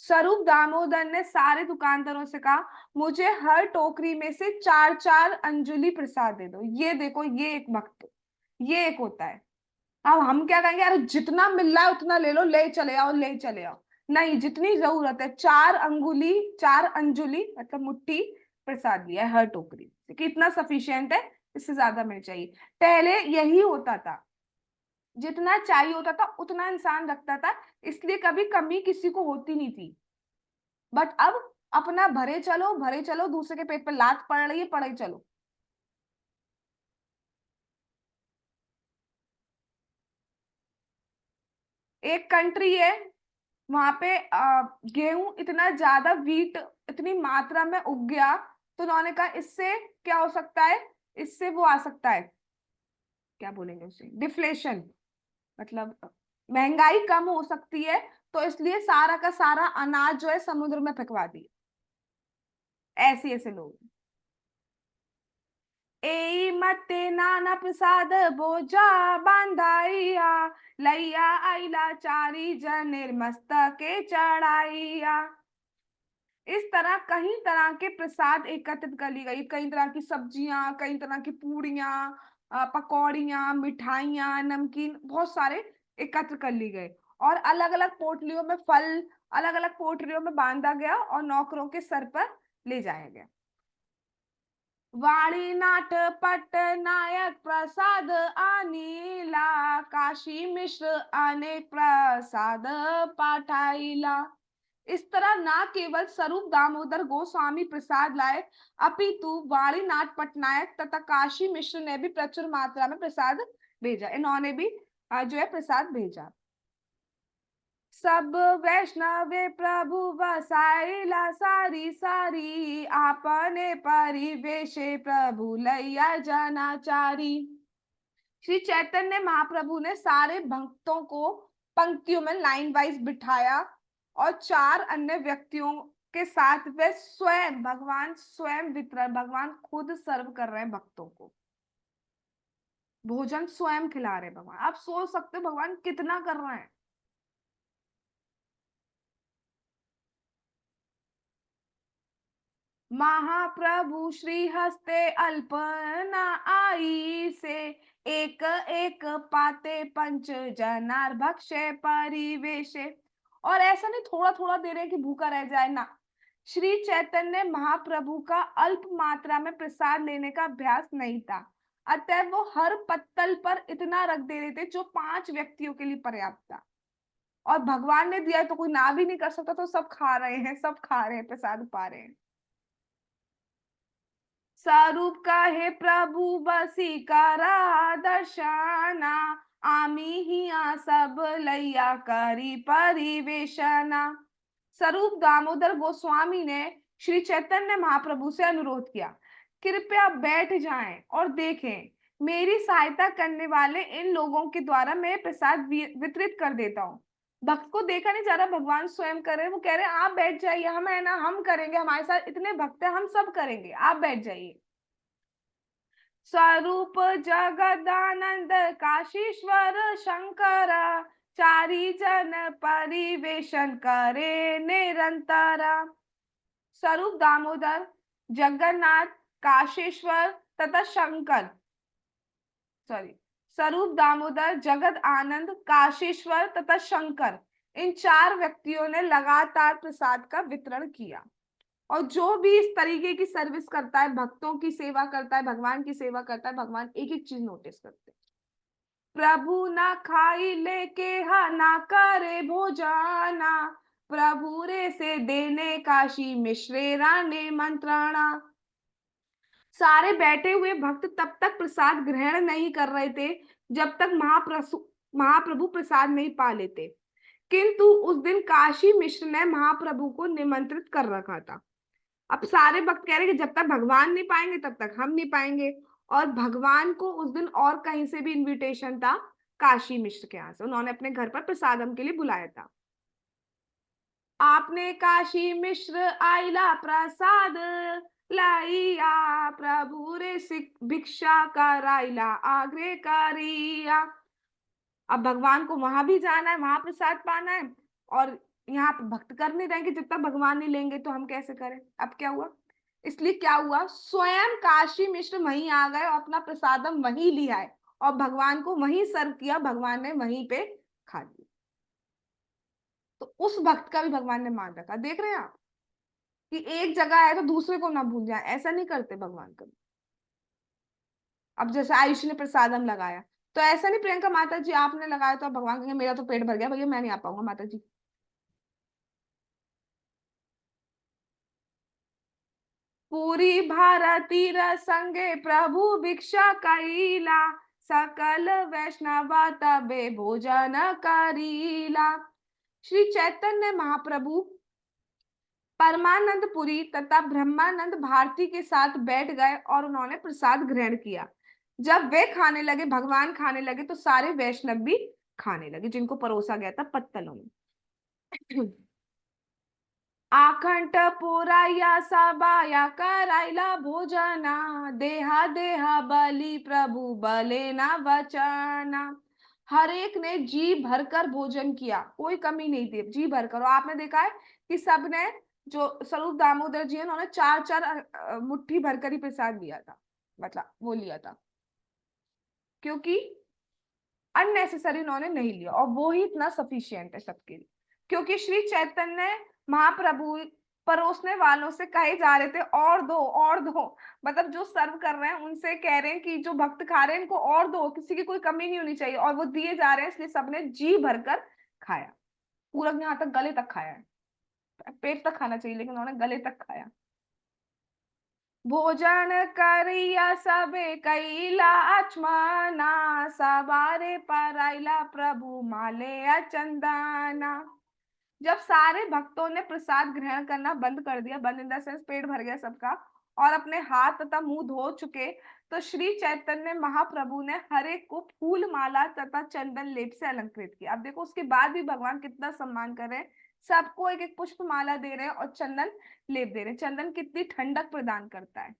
स्वरूप दामोदर ने सारे दुकानदारों से कहा, मुझे हर टोकरी में से चार चार अंजुलि प्रसाद दे दो। ये देखो, ये एक भक्त, ये एक होता है। अब हम क्या कहेंगे, यार जितना मिल रहा है उतना ले लो, ले चले आओ, ले चले आओ। नहीं, जितनी जरूरत है, चार अंगुली, चार अंजुलि मतलब मुट्ठी प्रसाद लिया है हर टोकरी से, कि इतना सफिशियंट है, इससे ज्यादा मिल चाहिए। पहले यही होता था, जितना चाहिए होता था उतना इंसान रखता था, इसलिए कभी कमी किसी को होती नहीं थी। बट अब अपना भरे चलो, दूसरे के पेट पे लात पड़ रही है, पड़े चलो। एक कंट्री है, वहां पे गेहूं इतना ज्यादा, वीट इतनी मात्रा में उग गया, तो उन्होंने कहा इससे क्या हो सकता है, इससे वो आ सकता है, क्या बोलेंगे उसे, डिफ्लेशन, मतलब महंगाई कम हो सकती है, तो इसलिए सारा का सारा अनाज जो है समुद्र में फेंकवा दिए। ऐसे ऐसे लोग। ए मते नाना प्रसाद बोझा बांधाइया, लैया आइला चारी जनेर मस्तके चढ़ाइया। इस तरह कई तरह के प्रसाद एकत्रित कर ली गई, कई तरह की सब्जियां, कई तरह की पूड़ियां, पकौड़ियां, मिठाइयां, नमकीन, बहुत सारे एकत्र कर ली गए। और अलग अलग पोटलियों में फल अलग अलग पोटलियों में बांधा गया और नौकरों के सर पर ले जाया गया। वाणी नाट पट नायक प्रसाद अनिला, काशी मिश्र अनेक प्रसाद पाठाइला। इस तरह ना केवल स्वरूप दामोदर गोस्वामी प्रसाद लाए, अपितु वाणी नाथ पटनायक तथा काशी मिश्र ने भी प्रचुर मात्रा में प्रसाद भेजा। इन्होंने भी जो है प्रसाद भेजा। सब वैष्णवे प्रभु बसाइला सारी सारी, आपने परिवेशे प्रभु लैया जनाचारी। श्री चैतन्य महाप्रभु ने सारे भक्तों को पंक्तियों में लाइन वाइज बिठाया और चार अन्य व्यक्तियों के साथ वे स्वयं, भगवान स्वयं वितरण, भगवान खुद सर्व कर रहे हैं भक्तों को, भोजन स्वयं खिला रहे हैं भगवान। आप सोच सकते हो भगवान कितना कर रहे हैं। महाप्रभु श्री हस्ते अल्पना आई से, एक एक पाते पंच जनार भक्षे परिवेशे। और ऐसा नहीं थोड़ा थोड़ा दे रहे कि भूखा रह जाए ना, श्री चैतन्य महाप्रभु का अल्प मात्रा में प्रसाद लेने का अभ्यास नहीं था, अतः वो हर पत्तल पर इतना रख दे रहे थे जो 5 व्यक्तियों के लिए पर्याप्त था। और भगवान ने दिया है तो कोई ना भी नहीं कर सकता, तो सब खा रहे हैं, सब खा रहे हैं, प्रसाद पा रहे हैं। स्वरूप कहे प्रभु बसी करा दर्शना, आमी हिया सब लैया करी परिवेशना। स्वरूप दामोदर गोस्वामी ने श्री चैतन्य महाप्रभु से अनुरोध किया, कृपया बैठ जाएं और देखें, मेरी सहायता करने वाले इन लोगों के द्वारा मैं प्रसाद वितरित कर देता हूँ। भक्त को देखा नहीं जा रहा, भगवान स्वयं कर रहे हैं। वो कह रहे हैं आप बैठ जाइए, हम है ना, हम करेंगे, हमारे साथ इतने भक्त हैं, हम सब करेंगे, आप बैठ जाइए। स्वरूप जगदानंद काशीश्वर शंकर, चारी जन परिवेशन करे निरंतर। स्वरूप दामोदर, जगन्नाथ, काशीश्वर तथा शंकर, सॉरी, स्वरूप दामोदर, जगत आनंद, काशीश्वर तथा शंकर, इन 4 व्यक्तियों ने लगातार प्रसाद का वितरण किया। और जो भी इस तरीके की सर्विस करता है, भक्तों की सेवा करता है, भगवान की सेवा करता है, भगवान एक एक चीज नोटिस करते हैं। प्रभु ना खाई लेके हा ना करे भोजाना, प्रभु रे से देने काशी मिश्रेरा ने मंत्राणा। सारे बैठे हुए भक्त तब तक प्रसाद ग्रहण नहीं कर रहे थे जब तक महाप्रभु प्रसाद नहीं पा लेते। किंतु उस दिन काशी मिश्र ने महाप्रभु को निमंत्रित कर रखा था। अब सारे भक्त कह रहे कि जब तक भगवान नहीं पाएंगे तब तक हम नहीं पाएंगे। और भगवान को उस दिन और कहीं से भी इनविटेशन था, काशी मिश्र के यहाँ से, उन्होंने अपने घर पर प्रसादम के लिए बुलाया था। आपने काशी मिश्र आइला प्रसाद लाइया, प्रभु रे भिक्षा कराइला आग्रह करिया। अब भगवान को वहां भी जाना है, वहां प्रसाद पाना है, और यहाँ पे भक्त कर नहीं रहेंगे, जब तक भगवान नहीं लेंगे तो हम कैसे करें। अब क्या हुआ, इसलिए क्या हुआ, स्वयं काशी मिश्र वहीं आ गए और अपना प्रसादम वहीं लिया है और भगवान को वहीं सर्व किया, भगवान ने वहीं पे खा लिया। तो उस भक्त का भी भगवान ने मान रखा। देख रहे हैं आप कि एक जगह है तो दूसरे को ना भूल जाए, ऐसा नहीं करते भगवान कभी। अब जैसे आयुष ने प्रसादम लगाया, तो ऐसा नहीं प्रियंका माता जी आपने लगाया तो भगवान कहेंगे मेरा तो पेट भर गया भैया, मैं नहीं आ पाऊंगा माता जी। पूरी भारती संगे प्रभु भिक्षा कईला, सकल वैष्णव तबे भोजन करीला। श्री चैतन्य महाप्रभु परमानंद पुरी तथा ब्रह्मानंद भारती के साथ बैठ गए और उन्होंने प्रसाद ग्रहण किया। जब वे खाने लगे, भगवान खाने लगे, तो सारे वैष्णव भी खाने लगे जिनको परोसा गया था पत्तलों में। आखंड पुराया सबाया करायला भोजना, देहा देहा बलि प्रभु बले ना वचना। हर एक ने जी भरकर भोजन किया, कोई कमी नहीं थी, जी भरकर। और आपने देखा है कि सबने, जो स्वरूप दामोदर जी हैं, उन्होंने चार चार मुट्ठी भरकर ही प्रसाद लिया था, मतलब वो लिया था, क्योंकि अननेसेसरी उन्होंने नहीं लिया, और वो ही इतना सफिशियंट है सबके लिए। क्योंकि श्री चैतन्य महाप्रभु परोसने वालों से कहे जा रहे थे और दो और दो, मतलब जो सर्व कर रहे हैं उनसे कह रहे हैं कि जो भक्त खा रहे हैं इनको और दो, किसी की कोई कमी नहीं होनी चाहिए, और वो दिए जा रहे हैं, इसलिए सबने जी भरकर खाया। पूरब ने यहाँ तक गले तक खाया है, पेट तक खाना चाहिए लेकिन उन्होंने गले तक खाया। भोजन करिया सबे कैला अचमाना, सवारे पराइला प्रभु माले चंदना। जब सारे भक्तों ने प्रसाद ग्रहण करना बंद कर दिया, बंद इन द सेंस पेट भर गया सबका, और अपने हाथ तथा मुंह धो चुके, तो श्री चैतन्य महाप्रभु ने हर एक को फूल माला तथा चंदन लेप से अलंकृत किया। अब देखो, उसके बाद भी भगवान कितना सम्मान कर रहे हैं, सबको एक एक पुष्प माला दे रहे हैं और चंदन लेप दे रहे हैं। चंदन कितनी ठंडक प्रदान करता है।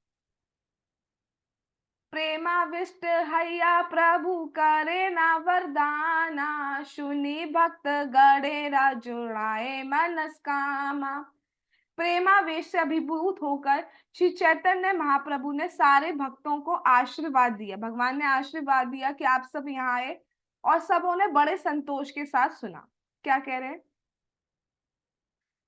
प्रेमाविष्ट हैया प्रभु करे ना वरदाना, सुनी भक्त गणेरा जुड़ाए मनस्कामा। प्रेमावेश से अभिभूत होकर श्री चैतन्य महाप्रभु ने सारे भक्तों को आशीर्वाद दिया। भगवान ने आशीर्वाद दिया कि आप सब यहाँ आए, और सबों ने बड़े संतोष के साथ सुना। क्या कह रहे हैं?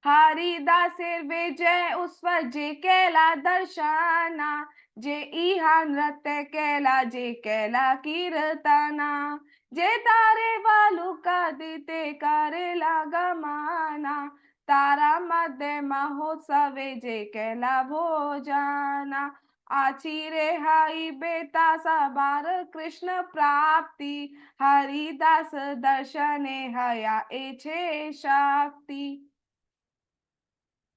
हरिदासेर विजय उस्वर जे केला दर्शना, जे इहा नृत्य केला जे केला कीर्तना, जे तारे वालू कदिते करेला गमाना, तारा मध्य महोत्सवे जे केला भोजना। आची रे हाई बेता सबार कृष्ण प्राप्ति, हरिदास दर्शने हया एछे शक्ति।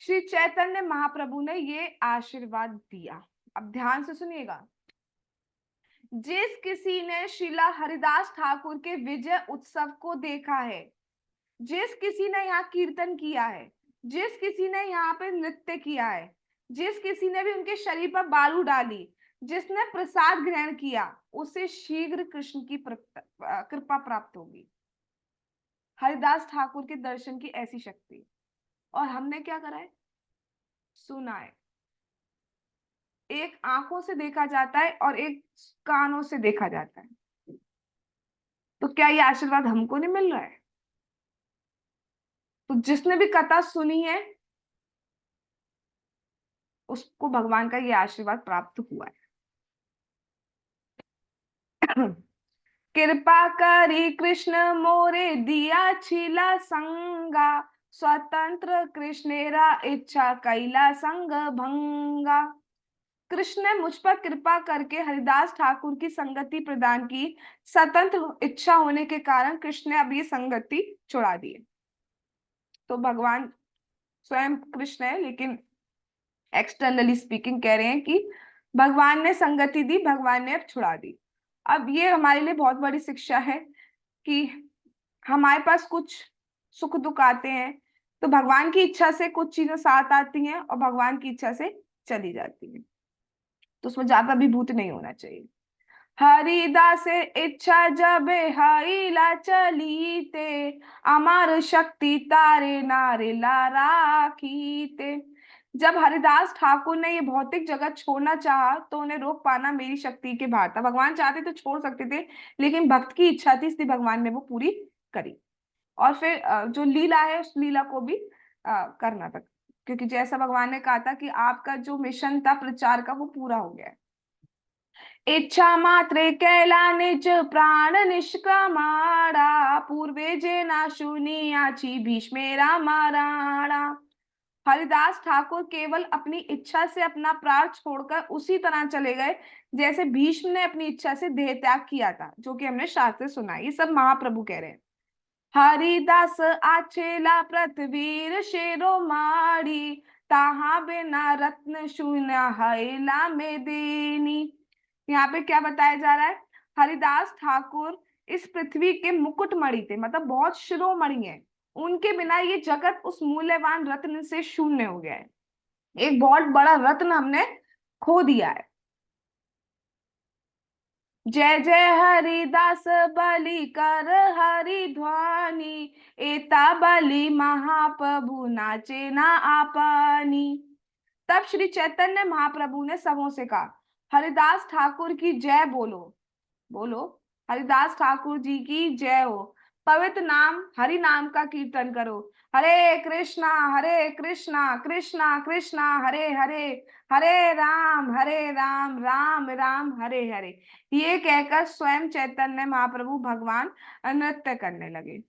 श्री चैतन्य महाप्रभु ने ये आशीर्वाद दिया। अब ध्यान से सुनिएगा। जिस किसी ने श्रीला हरिदास ठाकुर के विजय उत्सव को देखा है, जिस किसी ने यहाँ कीर्तन किया है, जिस किसी ने यहाँ पे नृत्य किया है, जिस किसी ने भी उनके शरीर पर बालू डाली, जिसने प्रसाद ग्रहण किया, उसे शीघ्र कृष्ण की कृपा प्राप्त होगी। हरिदास ठाकुर के दर्शन की ऐसी शक्ति। और हमने क्या करा है? सुना है। एक आंखों से देखा जाता है और एक कानों से देखा जाता है। तो क्या ये आशीर्वाद हमको नहीं मिल रहा है? तो जिसने भी कथा सुनी है उसको भगवान का ये आशीर्वाद प्राप्त हुआ है। कृपा करी कृष्ण मोरे दिया छिला संगा, स्वतंत्र कृष्णेरा इच्छा कैला संग भंगा। कृष्ण ने मुझ पर कृपा करके हरिदास ठाकुर की संगति प्रदान की। स्वतंत्र इच्छा होने के कारण कृष्ण ने अब ये संगति छुड़ा दी है। तो भगवान स्वयं कृष्ण है, लेकिन एक्सटर्नली स्पीकिंग कह रहे हैं कि भगवान ने संगति दी, भगवान ने अब छुड़ा दी। अब ये हमारे लिए बहुत बड़ी शिक्षा है कि हमारे पास कुछ सुख दुख आते हैं, तो भगवान की इच्छा से कुछ चीजें साथ आती हैं और भगवान की इच्छा से चली जाती हैं, तो उसमें ज्यादा विभूत नहीं होना चाहिए। हरिदास इच्छा जब हईला चलीते, अमर शक्ति तारे नारे ला राखीते। जब हरिदास ठाकुर ने ये भौतिक जगत छोड़ना चाहा तो उन्हें रोक पाना मेरी शक्ति के बाहर था। भगवान चाहते तो छोड़ सकते थे, लेकिन भक्त की इच्छा थी, इसलिए भगवान ने वो पूरी करी। और फिर जो लीला है उस लीला को भी करना था, क्योंकि जैसा भगवान ने कहा था कि आपका जो मिशन था प्रचार का वो पूरा हो गया है। इच्छा मात्रे कैला निज प्राण निष्क्रमाणा, पूर्वे जेना शुनियाची भीष्मेरा माराणा। हरिदास ठाकुर केवल अपनी इच्छा से अपना प्राण छोड़कर उसी तरह चले गए जैसे भीष्म ने अपनी इच्छा से देह त्याग किया था, जो कि हमने शास्त्र सुना है। ये सब महाप्रभु कह रहे हैं। हरिदास आछेला पृथ्वीर शेरो माड़ी, ताहा बिना रत्न शून्य हैला में देनी। यहाँ पे क्या बताया जा रहा है? हरिदास ठाकुर इस पृथ्वी के मुकुटमणि थे, मतलब बहुत शिरोमणि है। उनके बिना ये जगत उस मूल्यवान रत्न से शून्य हो गया है। एक बहुत बड़ा रत्न हमने खो दिया है। जय जय हरिदास बलि कर हरि ध्वनि, एता बलि महाप्रभु नाचे ना आपनी। तब श्री चैतन्य महाप्रभु ने सबों से कहा, हरिदास ठाकुर की जय बोलो, बोलो, हरिदास ठाकुर जी की जय हो। पवित्र नाम हरि नाम का कीर्तन करो। हरे कृष्णा कृष्णा कृष्णा हरे हरे, हरे राम राम राम हरे हरे। ये कहकर स्वयं चैतन्य महाप्रभु भगवान नृत्य करने लगे।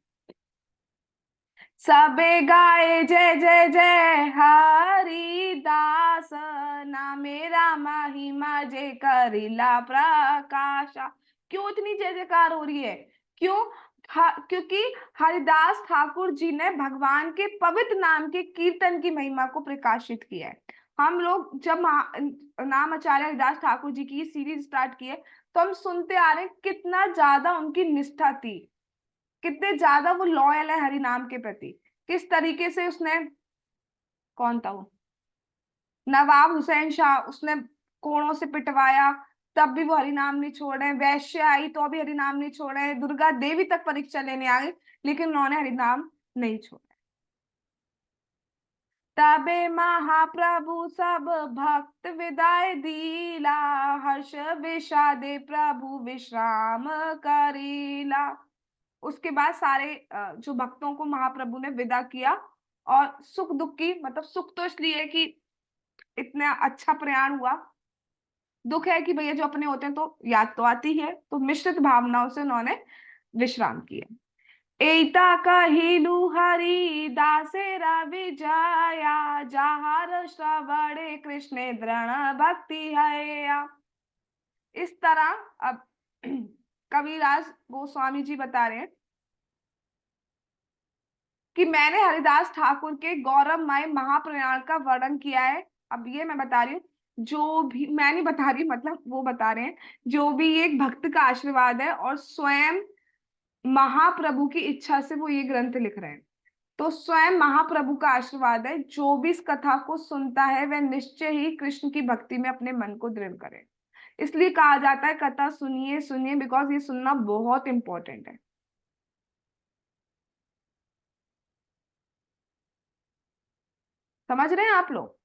सबे गाए जय जय जय हरिदास, ना मेरा महिमा जय करिला प्रकाशा। क्यों इतनी जय जयकार हो रही है? क्यों? क्योंकि हरिदास ठाकुर जी ने भगवान के पवित्र नाम के कीर्तन की महिमा को प्रकाशित किया है। हम लोग जब नाम आचार्य हरिदास ठाकुर जी की सीरीज स्टार्ट की है, तो हम सुनते आ रहे हैं कितना ज्यादा उनकी निष्ठा थी, कितने ज्यादा वो लॉयल है हरि नाम के प्रति। किस तरीके से उसने, कौन था वो, नवाब हुसैन शाह, उसने कोड़ों से पिटवाया, तब भी वो हरि नाम नहीं छोड़ रहे। वैश्य आई तो भी हरि नाम नहीं छोड़ रहे। दुर्गा देवी तक परीक्षा लेने आ गई, लेकिन उन्होंने हरि नाम नहीं छोड़ा। तबे महाप्रभु सब भक्त विदाई दीला, हर्ष विषादे प्रभु विश्राम करीला। उसके बाद सारे जो भक्तों को महाप्रभु ने विदा किया, और सुख दुख की, मतलब सुख तो इसलिए कि इतना अच्छा प्रयाण हुआ, दुख है कि भैया जो अपने होते हैं तो याद तो आती है, तो मिश्रित भावनाओं से उन्होंने विश्राम किया। एता कहिलु हरि दासेरा विजया, जहार श्रवणे कृष्ण दृढ़ भक्ति है। इस तरह अब कविराज गोस्वामी जी बता रहे हैं कि मैंने हरिदास ठाकुर के गौरवमय महाप्रयाण का वर्णन किया है। अब ये मैं बता रही हूँ, जो भी मैं नहीं बता रही, मतलब वो बता रहे हैं, जो भी एक भक्त का आशीर्वाद है और स्वयं महाप्रभु की इच्छा से वो ये ग्रंथ लिख रहे हैं। तो स्वयं महाप्रभु का आशीर्वाद है, जो भी इस कथा को सुनता है वह निश्चय ही कृष्ण की भक्ति में अपने मन को दृढ़ करे। इसलिए कहा जाता है कथा सुनिए सुनिए, बिकॉज ये सुनना बहुत इंपॉर्टेंट है। समझ रहे हैं आप लोग?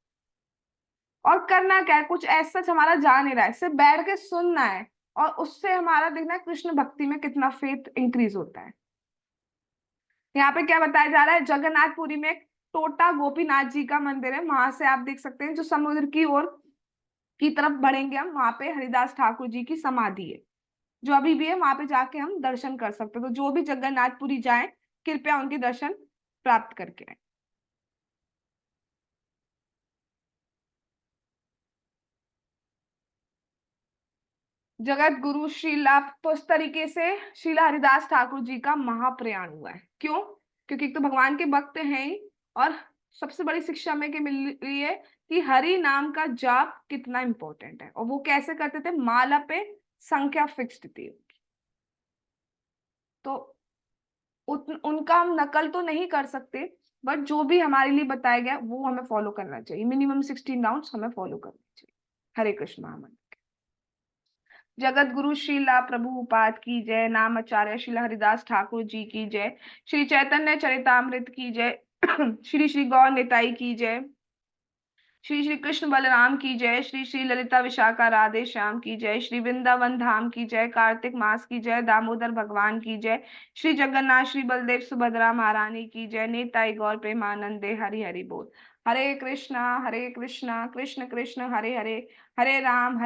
और करना क्या है, कुछ ऐसा हमारा जा नहीं रहा है, सिर्फ बैठ के सुनना है, और उससे हमारा देखना है कृष्ण भक्ति में कितना फेथ इंक्रीज होता है। यहाँ पे क्या बताया जा रहा है, जगन्नाथपुरी में एक टोटा गोपीनाथ जी का मंदिर है, वहां से आप देख सकते हैं, जो समुद्र की ओर की तरफ बढ़ेंगे हम, वहां पे हरिदास ठाकुर जी की समाधि है, जो अभी भी है। वहां पे जाके हम दर्शन कर सकते हैं। तो जो भी जगन्नाथपुरी जाए, कृपया उनके दर्शन प्राप्त करके आए। जगत गुरु श्रीला, तो इस तरीके से श्रीला हरिदास ठाकुर जी का महाप्रयाण हुआ है। क्यों? क्योंकि एक तो भगवान के भक्त हैं ही, और सबसे बड़ी शिक्षा हमें क्या मिल रही है कि हरि नाम का जाप कितना इंपॉर्टेंट है। और वो कैसे करते थे? माला पे संख्या फिक्स्ड थी। तो उनका हम नकल तो नहीं कर सकते, बट जो भी हमारे लिए बताया गया वो हमें फॉलो करना चाहिए। मिनिमम 16 राउंड्स हमें फॉलो करना चाहिए। हरे कृष्ण महामंत्र। जगत गुरु श्रीला प्रभुपाद की जय। नाम आचार्य श्रीला हरिदास ठाकुर जी की जय। श्री चैतन्य चरितामृत की जय। श्री श्री गौर निताई की जय। श्री श्री कृष्ण बलराम की जय। श्री श्री ललिता विशाखा राधे श्याम की जय। श्री वृंदावन धाम की जय। कार्तिक मास की जय। दामोदर भगवान की जय। श्री जगन्नाथ श्री बलदेव सुभद्रा महारानी की जय। निताई गौर प्रेमानंदे हरि हरि बोल। हरे कृष्णा कृष्ण कृष्ण हरे हरे, हरे राम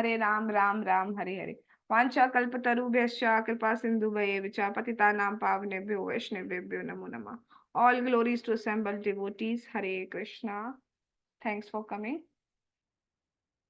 राम राम हरे हरे। वांछा कल्पतरुभ्यश्च कृपा सिन्धुभ्येव च पतितानां पावनेभ्यो वैष्णवेभ्यो नमो नमः। All glories to assembled devotees. Hare Krishna. Thanks for coming.